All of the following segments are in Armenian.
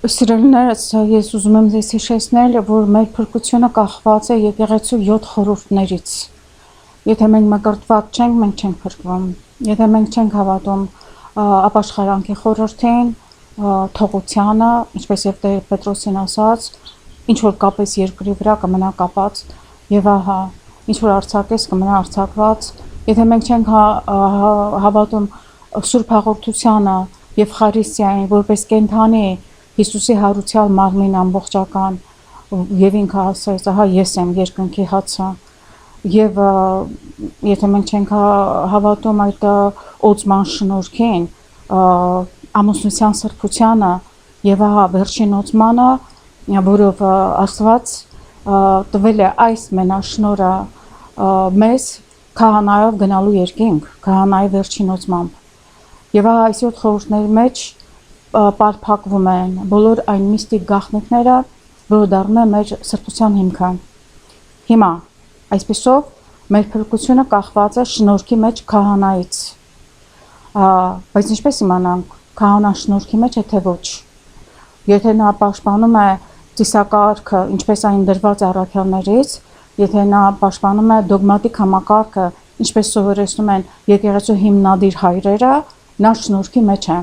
Սիրելիներս, ես ուզում եմ ձեզ հիշեցնել, որ մեր փրկությունը կախված է եկեղեցու 7 խորհուրդներից։ Եթե մենք մկրտված չենք, մենք չենք փրկվում։ Եթե մենք չենք հավատում ապաշխարանքի խորհրդին, թողությանը, ինչպես եւ Տեր Պետրոսին ասաց, ինչ որ կապես երկրի վրա կմնա կապած, եւ ահա, ինչ որ արձակես կմնա արձակված։ Եթե մենք չենք հավատում Սուրբ Հաղորդությանը եւ Խարիսիային, որպես կենթանի Հիսուսի հարուցյալ մարմին ամբողջական եւ ինքը ասեց, ահա ես եմ երկնքի հացը, եւ եթե մենք չենք հավատում այդ օծման շնորհքին, ամուսնության սրբությանը եւ ահա վերջին օծմանը, որով Աստված տվել է այս մենաշնորհը մեզ քահանայով գնալու երկինք, քահանայի վերջին օծմամբ։ Եվ ահա այս 7 խորհուրդների մեջ պարփակվում են բոլոր այն միստիկ գաղտնիքները, որը դառնում է մեր սրբության հիմքը։ Հիմա այսպեսով մեր փրկությունը կախված է շնորհքի մեջ քահանայից։ Բայց ինչպես իմանանք, քահանան շնորհքի մեջ է թե ոչ։ Եթե նա պաշտպանում է ծիսակարգը, ինչպես այն դրված է առաքյալներից, եթե նա պաշտպանում է դոգմատիկ համակարգը, ինչպես սովորեցնում են եկեղեցու հիմնադիր հայրերը, նա շնորհքի մեջ է։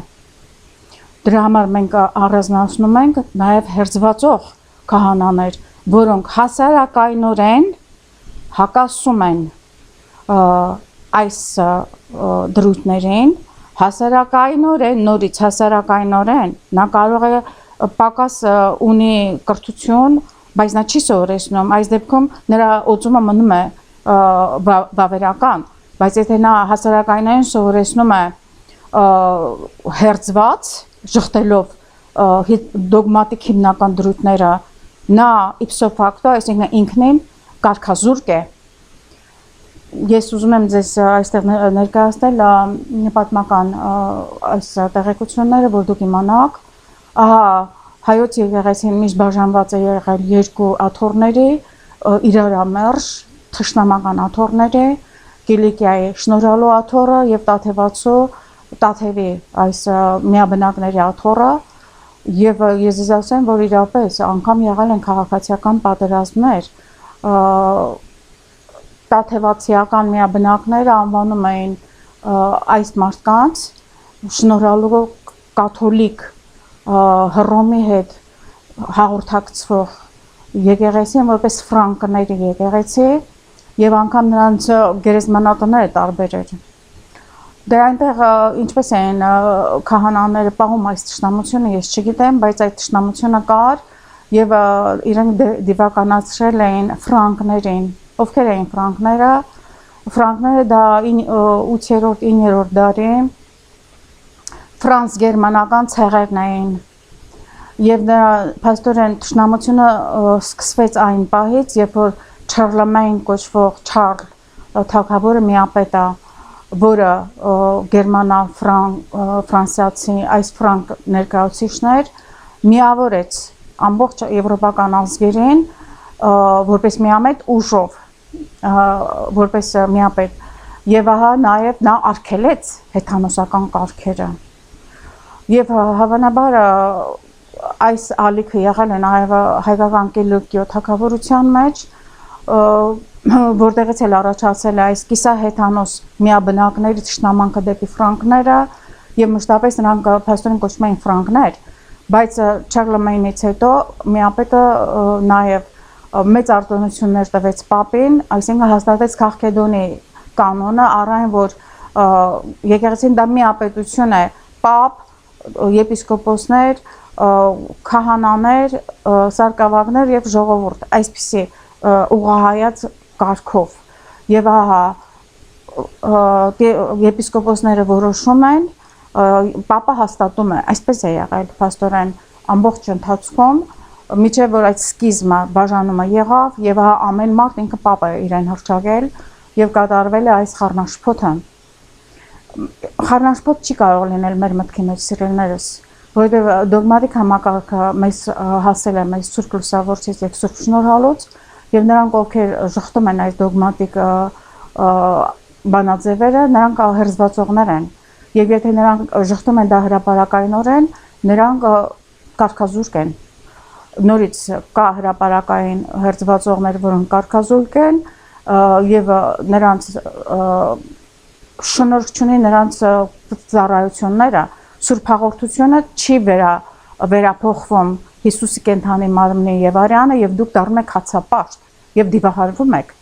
Դրա համար մենք առանձնացնում ենք նաև հերձվածող քահանաներ, որոնք հասարակայնորեն հակասում են այս դրույթներին, հասարակայնորեն, նորից հասարակայնորեն, նա կարող է պակաս ունի կրթություն, բայց նա չի սովորեցնում, այս դեպքում նրա օծումը մնում է բավերական, բայց եթե նա հասարակայնորեն սովորեցնում է հերձված, ժխտելով դոգմատիկ հիմնական դրույթները, նա ipso facto, այսինքն ինքնին կարգազուրկ է։ Ես ուզում եմ ձեզ այստեղ ներկայացնել պատմական այս տեղեկությունները, որ դուք իմանաք, ահա հայոց եկեղեցին միշտ բաժանված է եղել երկու աթոռների, իրարամերժ, թշնամական աթոռների, Կիլիկիայի շնորհալու աթոռը եւ Տաթևացու Տաթևի այս միաբնակների աթոռը, եւ ես ձեզ ասեմ, որ իրապես անգամ եղել են քաղաքացիական պատերազմներ, Տաթևացիական միաբնակները անվանում էին այս մարդկանց շնորհալու կաթոլիկ Հռոմի հետ հաղորդակցվող եկեղեցին որպես ֆրանկների եկեղեցի եւ անգամ նրանց գերեզմանատները տարբեր էր։ Դե այնտեղ ինչպես են քահանաները պահում այս թշնամությունը, ես չգիտեմ, բայց այդ թշնամությունը կար եւ իրենք դիվականացրել էին ֆրանկներին։ Ովքեր էին ֆրանկները։ Ֆրանկները դա 8-րդ, 9-րդ դարի ֆրանս-գերմանական ցեղերն էին։ Եվ նրա փաստորեն թշնամությունը սկսվեց այն պահից, երբ որ Չարլեմայն կոչվող Չարլ թագավորը միապետը, որը գերմանա ֆրանսիացի այս ֆրանկ ներկայացուցիչներ միավորեց ամբողջ եվրոպական ազգերին որպես միամետ ուժով, որպես միապետ, եւ ահա նաեւ նա արգելեց հեթանոսական կարգերը։ Եւ հավանաբար այս ալիքը եղել է նաեւ հայկական Կիլիկիո թագավորության մեջ, որտեղից էլ առաջացել է այս կիսահեթանոս միաբնակների թշնամանքը դեպի ֆրանկները եւ մշտապես նրանք փաստորեն կոչվում էին ֆրանկներ, բայց Չարլեմայնից հետո միապետը նաեւ մեծ արտոնություններ տվեց պապին, այսինքն հաստատեց Քաղքեդոնի կանոնը, առայն որ եկեղեցին դա միապետություն է, պապ, եպիսկոպոսներ, քահանաներ, սարկավագներ եւ ժողովուրդ, այսպիսի ուղղահայաց կարգով եւ ահա եպիսկոպոսները որոշում են, պապը հաստատում է, այսպես է եղել փաստորեն ամբողջ ընթացքում, միջև որ այդ սկիզբը բաժանումը եղավ եւ ահա ամեն մարդ ինքը պապը իրեն հռչակել եւ կատարվել է այս խառնաշփոթը։ Խառնաշփոթ չի կարող լինել մեր մտքի մեջ սիրելիներս, որովհետեւ դոգմատիկ համակարգը մեզ հասել է մեզ Սուրբ Լուսավորչից եւ Սուրբ Շնորհալուց եւ նրանք ովքեր ժխտում են այս դոգմատիկ բանաձևերը, նրանք հերձվածողներ են եւ եթե նրանք ժխտում են դա հրապարակայնորեն, նրանք կարգազուրկ են, նորից կա հրապարակային հերձվածողներ, որոնք կարգազուրկ են եւ նրանց շնորհքությունի նրանց ծառայությունները Սուրբ հաղորդությունը չի վերափոխվում Հիսուսի կենթանի մարմնի եւ արյանը եւ դուք դառնում եք հացապաշտ եւ դիվահարվում եք։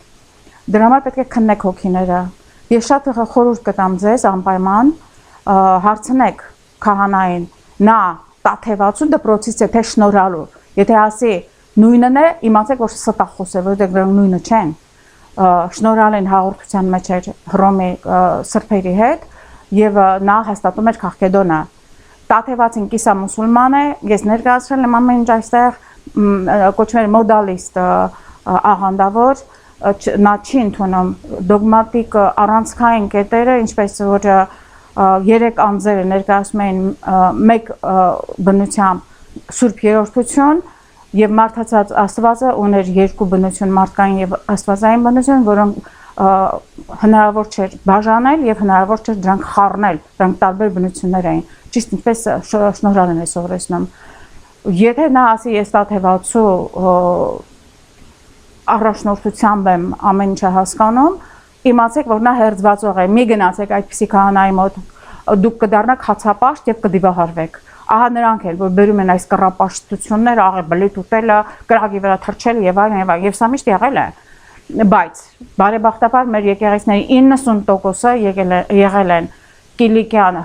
Դրա համար պետք է քննեք հոգիները։ Ես շատ խորհուրդ կտամ ձեզ անպայման հարցնեք քահանային, նա տաթևացու դպրոցից է թե շնորհալու։ Եթե ասի նույնն է, իմացեք որ ստախոս է, որովհետեւ դրանք նույնը չեն։ Շնորհալին հաղորդության մեջ էր Հռոմի սրբերի հետ եւ նա հաստատում էր Քաղկեդոնը։ Տաթևացին կիսամուսուլման է, ես ներկայացրել եմ ամեն ինչ այստեղ կոչվում է մոդալիստ աղանդավոր, նա չի ընդունում դոգմատիկ առանցքային կետերը, ինչպես որ երեք անձերը ներկայացում էին մեկ բնությամբ Սուրբ Երրորդություն եւ մարդացած Աստվածը ուներ երկու բնություն, մարդկային եւ աստվածային բնություն, որոնք հնարավոր չէր բաժանել եւ հնարավոր չէր դրանք խառնել, դրանք տարբեր բնություններ էին։ Ճիշտ ինչպես շնորհալն է սովորեցնում։ Եթե նա ասի ես տաթևացու առաջնորդությամբ եմ ամեն ինչը հասկանում, իմացեք որ նա հերձվածող է։ Մի գնացեք այդպիսի քահանայի մոտ, դուք կդառնաք հացապաշտ եւ կդիվահարվեք։ Ահա նրանք են, որ բերում են այս կռապաշտությունները, աղեբլիթ ուտելը, կրակի վրա թռչելը եւ այլն եւ սա միշտ եղել է։ Բայց բարեբախտաբար մեր եկեղեցիների 90%-ը եղել են կիլիկյան,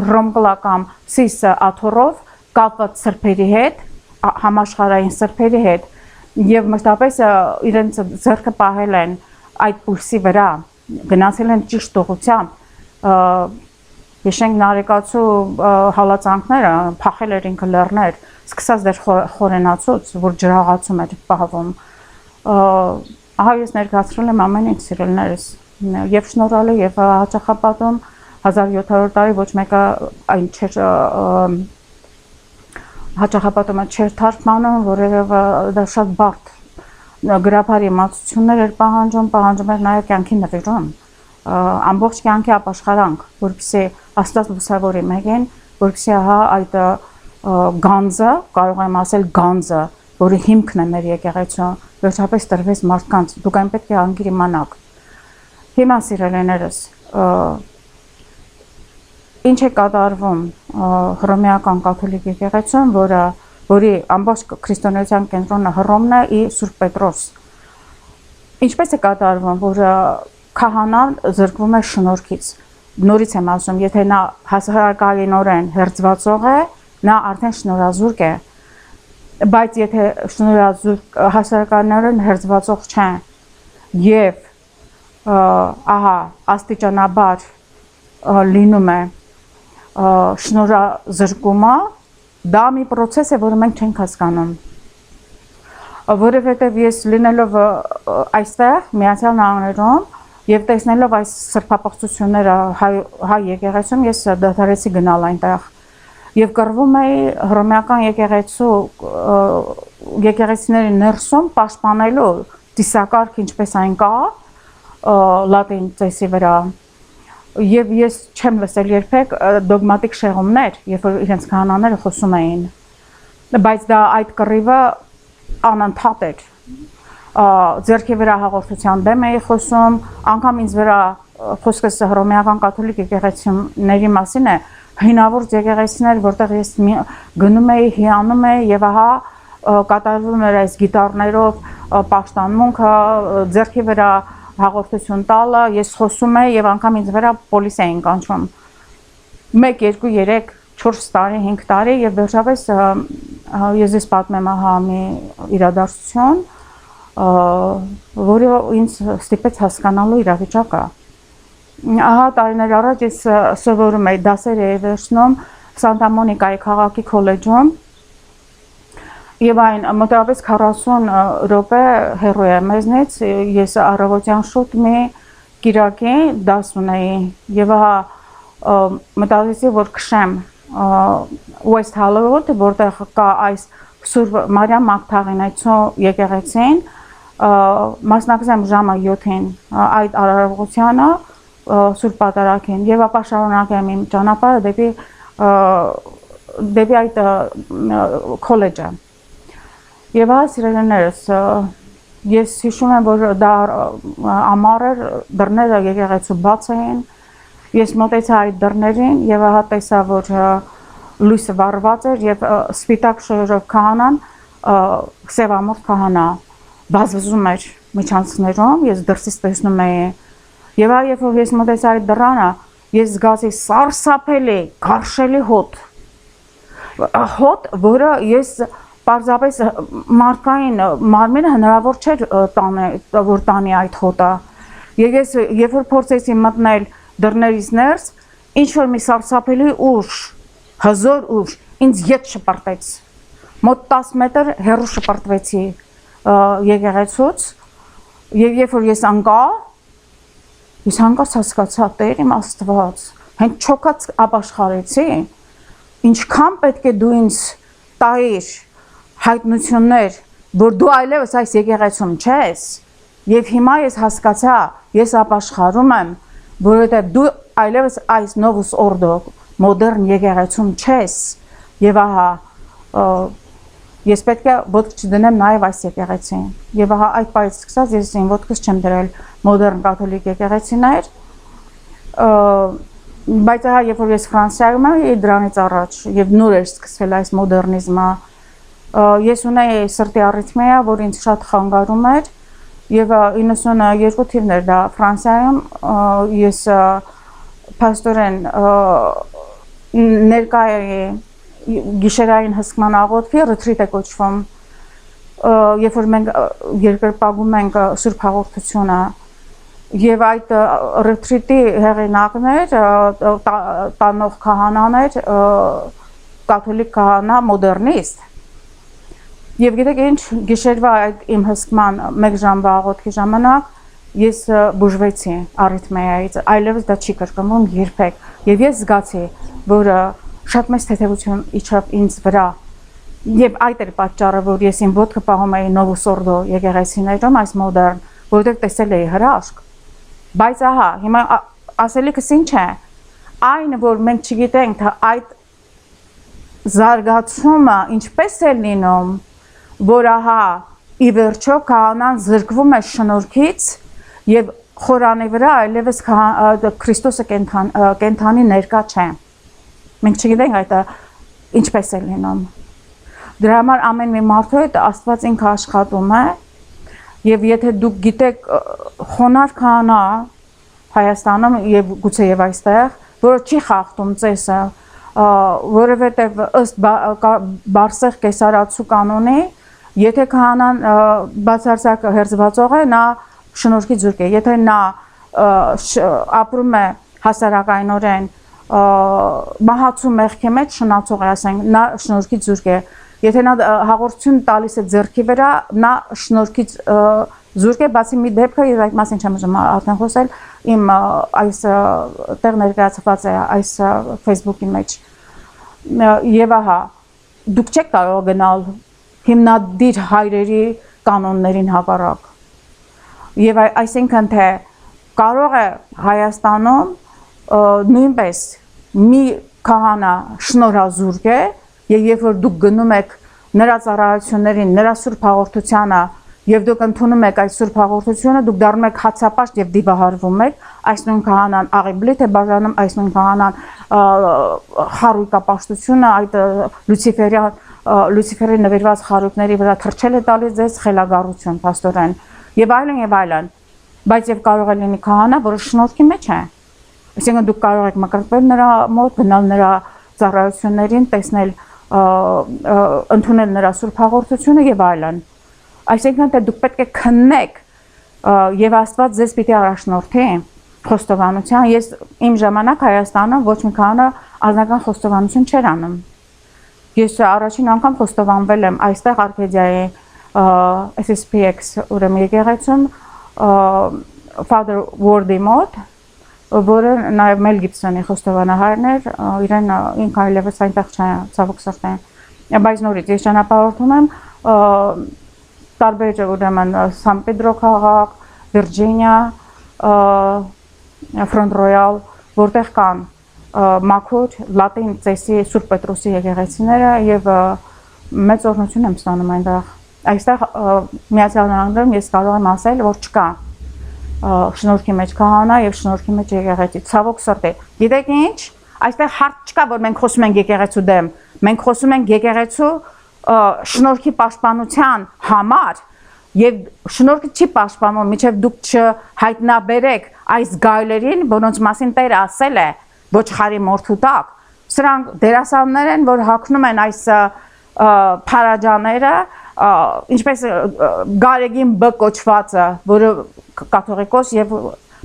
հռոմկլական սիս աթոռով կապված սրբերի հետ, համաշխարհային սրբերի հետ եւ մշտապես իրենց ձեռքը պահել են այդ պուլսի վրա, գնացել են ճիշտ ուղղությամբ։ Հիշենք Նարեկացու հալածանքները, փախել էր ինքը լեռներ, սկսած դեռ խորենացուց, որ ջրաղացում էր պահվում։ Ահա ես ներկայացրել եմ ամեն ինչ սիրելիներս, եւ շնորհալի եւ հաճախապատում 1700 տարի ոչ մեկը այն չէր հաճախապատումը չէր թարգմանում, որովհետեւ դա շատ բարդ գրաբարի իմացություններ էր պահանջում էր նաեւ կյանքի նվիրում, ամբողջ կյանքի ապաշխարանք, որպեսզի Աստված լուսավորի մեկին, որպեսզի ահա այդ գանձը, կարող եմ ասել գանձը, որի հիմքն է մեր եկեղեցու, վերջապես տրվեց մարդկանց, դուք այն պետք է անգիր իմանաք։ Հիմա սիրելիներս, ինչ է կատարվում հռոմեական կաթոլիկ եկեղեցուն, որի ամբողջ քրիստոնեության կենտրոնը Հռոմն է ի Սուրբ Պետրոս։ Ինչպես է կատարվում, որ քահանան զրկվում է շնորհքից։ Նորից եմ ասում, եթե նա հասարակայինորեն հերձվածող է, նա արդեն շնորհազուրկ է, բայց եթե հասարակայինորեն հերձվածող չէ եւ ահա աստիճանաբար լինում է շնորհազրկումը, դա մի process է, որը մենք չենք հասկանում, որովհետեւ ես լինելով այստեղ Միացյալ Նահանգներում եւ տեսնելով այս սրբապղծությունները հայ եկեղեցում, ես դադարեցի գնալ այնտեղ եւ կռվում էի հռոմեական եկեղեցիների ներսում պաշտպանելու դիսակարգ ինչպես այն կա լատին ծեսի վրա եւ ես չեմ լսել երբեք դոգմատիկ շեղումներ, երբ որ իրենց քահանաները խոսում էին, բայց դա այդ կռիվը անընդհատ էր։ Ձեռքի վրա հաղորդության դեմ էի խոսում, անգամ ինձ վրա խոսքս հռոմեական կաթոլիկ եկեղեցիների մասին է, հինավուրց եկեղեցիներ, որտեղ ես գնում էի, հիանում էի եւ ահա կատարվում էր այս գիտարներով պաշտամունքը, ձեռքի վրա հաղորդություն տալը, ես խոսում էի եւ անգամ ինձ վրա պոլիս էին կանչում։ 1, 2, 3, 4 տարի, 5 տարի եւ վերջապես ես պատմեմ ահա մի իրադարձություն, որը ինձ ստիպեց հասկանալու իրավիճակը։ Ահա տարիներ առաջ ես սովորում էի դասեր էի վերցնում Սանտա Մոնիկայի քաղաքի քոլեջում եւ այն մոտավորապես 40 րոպե հեռու է մեզնից, ես առավոտյան շուտ մի կիրակի դաս ունեի եւ ահա մտածեցի որ քշեմ West Hollywood, որտեղ կա այս Սուրբ Մարիամ Մագդաղենացու եկեղեցին, մասնակցեմ ժամը 7-ին այդ արարողությանը Սուրբ Պատարագին եւ ապա շարունակեմ իմ ճանապարհը դեպի դեպի այդ քոլեջը։ Եվ սիրելիներս, ես հիշում եմ, որ դա ամառ էր, դռները եկեղեցու բաց էին, ես մոտեցա այդ դռներին եւ ահա տեսա, որ լույսը վառված էր եւ սպիտակ շորերով քահանան, սևամորթ քահանա վազվզում էր միջանցքներում, ես դրսից տեսնում էի։ Եվ երբ որ ես մոտեցա այդ դռանը, ես զգացի սարսափելի, գարշելի հոտ, որը ես պարզապես մարդկային մարմինը հնարավոր չէր որ տանի այդ հոտը։ Եվ ես երբ որ փորձեցի մտնել դռներից ներս, ինչ որ մի սարսափելի ուժ, հզոր ուժ, ինձ ետ շպրտեց։ Մոտ 10 մետր հեռու շպրտվեցի եկեղեցուց, եւ երբ որ ես անկա, ես հանկարծ հասկացա, Տեր իմ Աստված, հենց չոքած ապաշխարեցի, ինչքան պետք է դու ինձ տայիր հայտնություններ, որ դու այլևս այս եկեղեցում չես, եւ հիմա ես հասկացա, ես ապաշխարում եմ, որովհետեւ դու այլևս այս Novus Ordo մոդեռն եկեղեցում չես, եւ ահա ես պետք է ոտք չդնեմ նաեւ այս եկեղեցին։ Եվ ահա այդ պայից սկսած ես իմ ոտքս չեմ դրել մոդեռն կաթոլիկ եկեղեցիներ, բայց ահա երբ որ ես Ֆրանսիայում եմ դրանից առաջ եւ նոր էր սկսվել այս մոդեռնիզմը, ես ունեի սրտի արիթմիա, որ ինձ շատ խանգարում էր, եւ 92 թիվն էր դա Ֆրանսիայում, ես փաստորեն ներկա էի գիշերային հսկման աղոթքի ռետրիտ է կոչվում, երբ որ մենք երկրպագում ենք Սուրբ Հաղորդությունը, եւ այդ ռետրիտի հեղինակներ տանող քահանաներ, կաթոլիկ քահանա մոդեռնիստ։ Եվ գիտեք ինչ, գիշերվա այդ իմ հսկման 1 ժամվա աղոթքի ժամանակ ես բուժվեցի արիթմիայից, այլևս դա չի կրկնվում երբեք, եւ ես զգացի, որ շատ մեծ թեթևություն իջավ ինձ վրա, եւ այդ էր պատճառը, որ ես իմ ոտքը պահում էի Novus Ordo եկեղեցիներում, այս մոդեռն, որովհետեւ տեսել էի հրաշք։ Բայց ահա, հիմա ասելիքս ինչ է, այն որ մենք չգիտենք, թե այդ զարգացումը ինչպես է լինում, որ ահա ի վերջո քահանան զրկվում է շնորհքից եւ խորանի վրա այլևս Քրիստոսը կենթանի ներկա չէ։ Մենք չգիտենք այդ ինչպես է լինում։ Դրա համար ամեն մի մարդու հետ Աստված ինքը աշխատում է, եւ եթե դուք գիտեք խոնար քահանա Հայաստանում եւ գուցե եւ այստեղ, որը չի խախտում ծեսը, որովհետեւ ըստ Բարսեղ կեսարացու կանոնի, եթե քահանան բացարձակ հերձվածող է, նա շնորհքի ձուկ է, եթե նա ապրում է հասարակայնորեն մահացու մեղքի մեջ շնացող է, ասենք, նա շնորհքի ձուկ է, եթե նա հաղորդություն տալիս է ձեռքի վրա, նա շնորհքի զուրկ է, բացի մի դեպքը, եւ այդ մասին չեմ ուզում արդեն խոսել, իմ այս տեղ ներկայացված է այս Facebook-ի մեջ, եւ ահա դուք չեք կարող գնալ հիմնադիր հայրերի կանոններին հակառակ, եւ այսինքն թե կարող է Հայաստանում նույնպես մի քահանա շնորհազուրկ է, եւ երբ որ դուք գնում եք նրա ծառայություններին, նրա Սուրբ Հաղորդությանը, եւ դուք ընդունում եք այդ Սուրբ Հաղորդությունը, դուք դառնում եք հացապաշտ եւ դիվահարվում եք, այս նույն քահանան աղիբլիթ է բաժանում, այս նույն քահանան խարույկապաշտությունը, այդ Լուցիֆերի նվիրված խարույկների վրա թռչել է տալիս ձեզ խելագարություն, փաստորեն, եւ այլն եւ այլն, բայց եւ կարող է լինի քահանա, որը շնորհքի մեջ է, այսինքն դուք կարող եք մկրտվել նրա մոտ, գնալ նրա ծառայություններին, տեսնել, ընդունել նրա Սուրբ Հաղորդությունը եւ այլն, այսինքն թե դուք պետք է քննեք եւ Աստված ձեզ պիտի առաջնորդի խոստովանության, ես իմ ժամանակ Հայաստանում ոչ մի քահանա անձնական խոստովանություն չէր անում։ Ես առաջին անգամ խոստովանվել եմ այստեղ Արքեդիայի SSPX ուրեմն եկեղեցում Father Ward-ի մոտ, որը նաև Մել Գիբսոնի խոստովանահարն էր, իրեն ինքը այլևս այնտեղ չէ, ցավոք սրտի։ Բայց նորից ես ճանապարհորդում եմ տարբեր ուրեմն Սան Պեդրո քաղաք, Վիրջինիա, Front Royal, որտեղ կան մաքուր լատին ծեսի Սուրբ Պետրոսի եկեղեցիները եւ մեծ օրհնություն եմ ստանում այնտեղ։ Այստեղ Միացյալ Նահանգներում ես կարող եմ ասել, որ չկա շնորհքի մեջ քահանա եւ շնորհքի մեջ եկեղեցի։ Ցավոք սրտի։ Գիտեք ինչ, այստեղ հարց չկա, որ մենք խոսում ենք եկեղեցու դեմ, մենք խոսում ենք եկեղեցու շնորհքի պաշտպանության համար եւ շնորհքը չի պաշտպանում, մինչեւ դուք չհայտնաբերեք այս գայլերին, որոնց մասին Տերը ասել է ոչխարի մորթու տակ։ Սրանք դերասաններ են, որ հագնում են այս փարաջաները, ինչպես Գարեգին B կոչվածը, որը կաթողիկոս եւ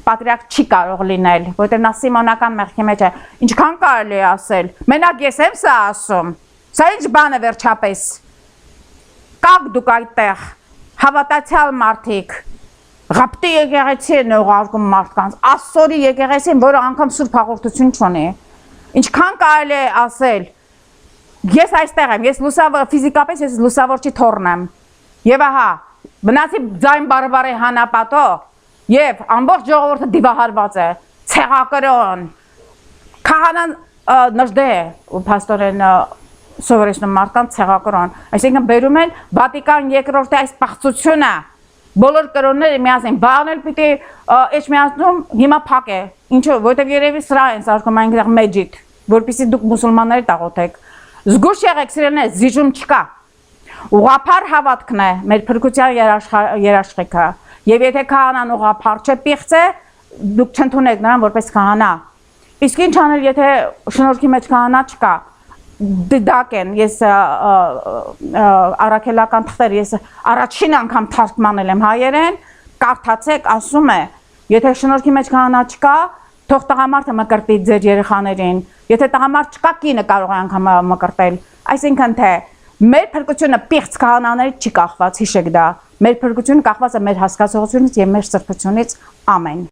պատրիարք չի կարող լինել, որտեղ նա սիմոնական մեղքի մեջ է։ Ինչքան կարելի է ասել։ Մենակ ես եմ սա ասում։ Սա ինչ բան է վերջապես։ Կաք դուք այդտեղ հավատացյալ մարդիկ, Ղապտի եկեղեցին ուղարկում մարդկանց, Ասորի եկեղեցին, որը անգամ սուրբ հաղորդություն չունի։ Ինչքան կարելի է ասել։ Ես այստեղ եմ, ես ֆիզիկապես ես լուսավորչի թոռն եմ։ Եվ ահա, մնացի ձայն բարբարի հանապատո, եւ ամբողջ ժողովուրդը դիվահարված է, ցեղակրոն։ Քահանան նժդե ու փաստորեն սովորեցնում մարդկանց ցեղակրոն։ Այսինքն բերում են Վատիկան երկրորդի այս պաղծությունը բոլոր կրոնները միասին բանել պիտի Էջմիածնում հիմա փակ է։ Ինչու՞, որտեղ երևի սրա են սարքում այնտեղ մեջիդ, որպեսզի դուք մուսուլմանների տաղոթեք։ Զգուշ եղեք, սիրելիներ, զիջում չկա։ Ուղղափառ հավատքն է մեր փրկության երաշխիքը։ Եվ եթե քահանան ուղղափառ չէ, պիղծ է, դուք չընդունեք նրան որպես քահանա։ Իսկ ինչ անել, եթե շնորհքի մեջ քահանա չկա։ Դիդակ են, ես առաքելական թղթեր, ես առաջին անգամ թարգմանել եմ հայերեն, կարդացեք, ասում է, եթե շնորհքի մեջ քահանա չկա, թող տղամարդը մկրտի ձեր երեխաներին, եթե տղամարդ չկա, կինը կարող է անգամ մկրտել, այսինքն թե մեր փրկությունը պիղծ քահանաներից չի կախված, հիշեք դա, մեր փրկությունը կախված է մեր հասկացողությունից եւ մեր սրբությունից, ամեն։